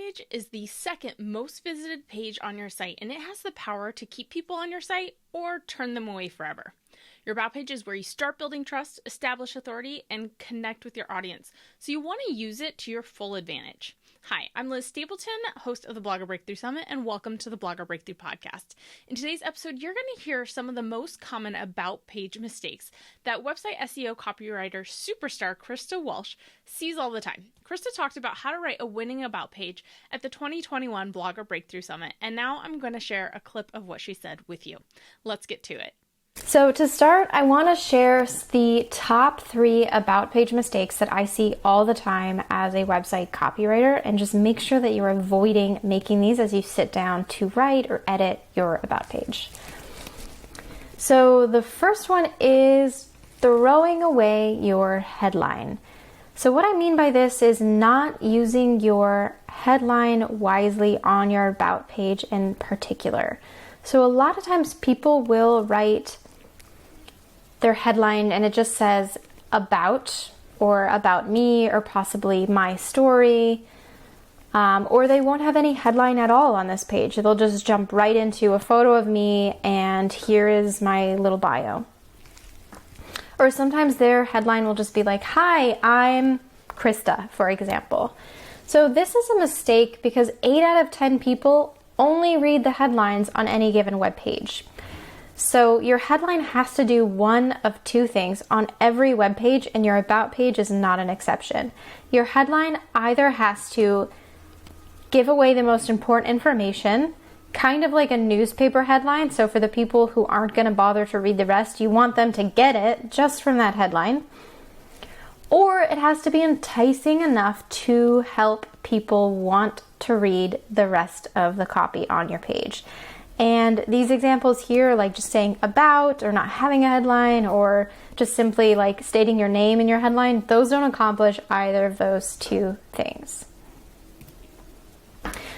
page is the second most visited page on your site, and it has the power to keep people on your site or turn them away forever. Your About page is where you start building trust, establish authority, and connect with your audience. So you want to use it to your full advantage. Hi, I'm Liz Stapleton, host of the Blogger Breakthrough Summit, and welcome to the Blogger Breakthrough Podcast. In today's episode, you're going to hear some of the most common About page mistakes that website SEO copywriter superstar Krista Walsh sees all the time. Krista talked about how to write a winning About page at the 2021 Blogger Breakthrough Summit, and now I'm going to share a clip of what she said with you. Let's get to it. So to start, I want to share the top 3 About page mistakes that I see all the time as a website copywriter, and just make sure that you're avoiding making these as you sit down to write or edit your About page. So the first one is throwing away your headline. So what I mean by this is not using your headline wisely on your About page in particular. So a lot of times people will write their headline and it just says about or about me or possibly my story, or they won't have any headline at all on this page. They'll just jump right into a photo of me and here is my little bio. Or sometimes their headline will just be like, "Hi, I'm Krista," for example. So this is a mistake because 8 out of 10 people only read the headlines on any given web page. So your headline has to do one of 2 things on every web page, and your About page is not an exception. Your headline either has to give away the most important information, kind of like a newspaper headline. So for the people who aren't going to bother to read the rest, you want them to get it just from that headline. Or it has to be enticing enough to help people want to read the rest of the copy on your page. And these examples here, like just saying about or not having a headline or just simply like stating your name in your headline, those don't accomplish either of those 2 things.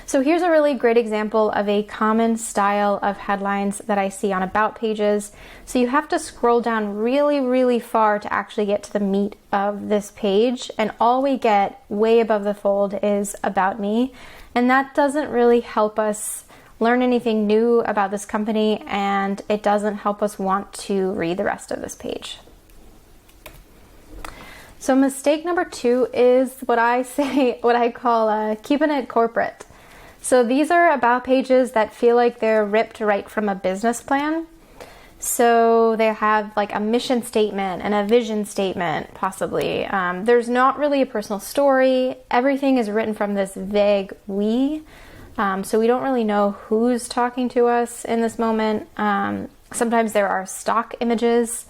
So here's a really great example of a common style of headlines that I see on About pages. So you have to scroll down really, really far to actually get to the meat of this page. And all we get way above the fold is About Me. And that doesn't really help us learn anything new about this company, and it doesn't help us want to read the rest of this page. So mistake number 2 is what I call keeping it corporate. So these are About pages that feel like they're ripped right from a business plan. So they have like a mission statement and a vision statement, possibly. There's not really a personal story. Everything is written from this vague we. So we don't really know who's talking to us in this moment. Sometimes there are stock images.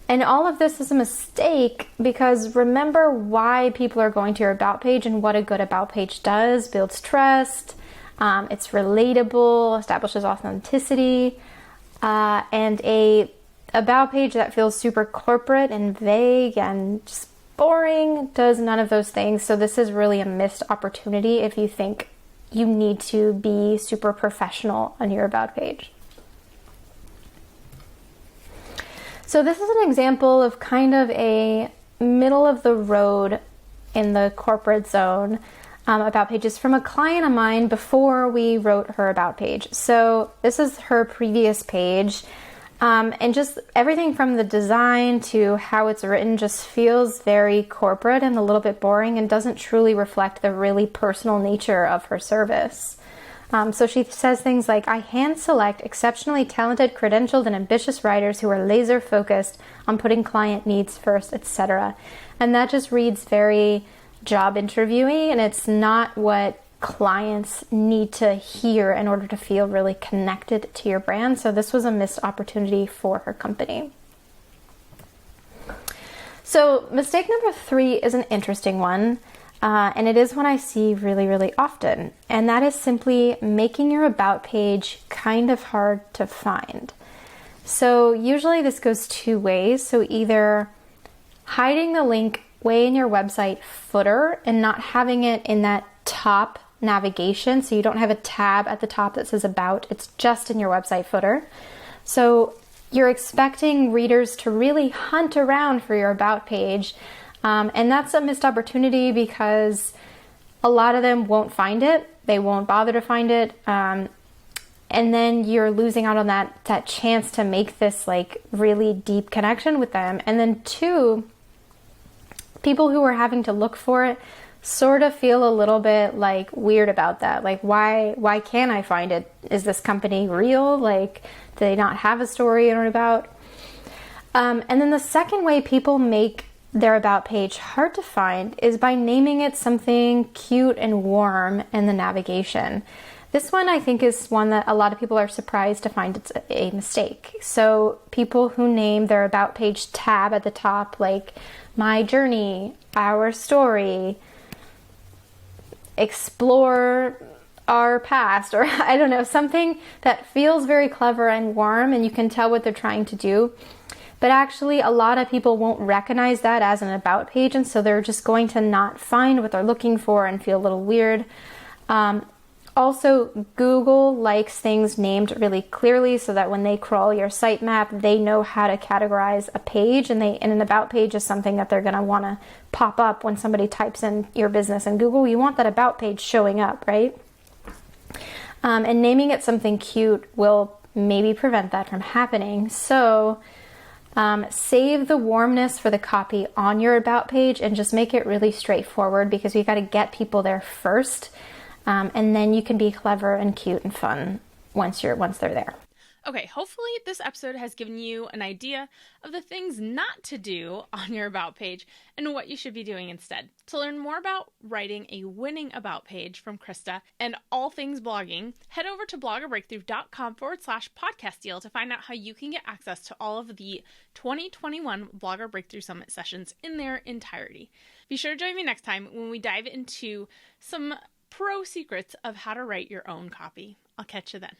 And all of this is a mistake because remember why people are going to your About page and what a good About page does. Builds trust, it's relatable, establishes authenticity, and a About page that feels super corporate and vague and just boring does none of those things. So this is really a missed opportunity if you think you need to be super professional on your About page. So this is an example of kind of a middle of the road in the corporate zone About pages from a client of mine before we wrote her About page. So this is her previous page. And just everything from the design to how it's written just feels very corporate and a little bit boring and doesn't truly reflect the really personal nature of her service. So she says things like, "I hand select exceptionally talented, credentialed, and ambitious writers who are laser focused on putting client needs first," etc. And that just reads very job interviewing, and it's not what clients need to hear in order to feel really connected to your brand. So this was a missed opportunity for her company. So mistake number 3 is an interesting one, and it is one I see really, really often. And that is simply making your About page kind of hard to find. So usually this goes 2 ways. So either hiding the link way in your website footer and not having it in that top navigation, so you don't have a tab at the top that says About, it's just in your website footer. So you're expecting readers to really hunt around for your About page, and that's a missed opportunity because a lot of them won't find it. They won't bother to find it. And then you're losing out on that chance to make this like really deep connection with them. And then two, people who are having to look for it sort of feel a little bit like weird about that. Like, why can't I find it? Is this company real? Like, do they not have a story or about? And then the second way people make their about page hard to find is by naming it something cute and warm in the navigation. This one I think is one that a lot of people are surprised to find it's a mistake. So people who name their about page tab at the top, like my journey, our story, explore our past, or I don't know, something that feels very clever and warm and you can tell what they're trying to do. But actually a lot of people won't recognize that as an about page, and so they're just going to not find what they're looking for and feel a little weird. Also, Google likes things named really clearly so that when they crawl your sitemap, they know how to categorize a page, and an about page is something that they're going to want to pop up when somebody types in your business in Google. You want that about page showing up, right? And naming it something cute will maybe prevent that from happening. So save the warmness for the copy on your about page and just make it really straightforward, because we got to get people there first. And then you can be clever and cute and fun once they're there. Okay, hopefully this episode has given you an idea of the things not to do on your about page and what you should be doing instead. To learn more about writing a winning about page from Krista and all things blogging, head over to bloggerbreakthrough.com/podcast deal to find out how you can get access to all of the 2021 Blogger Breakthrough Summit sessions in their entirety. Be sure to join me next time when we dive into some pro secrets of how to write your own copy. I'll catch you then.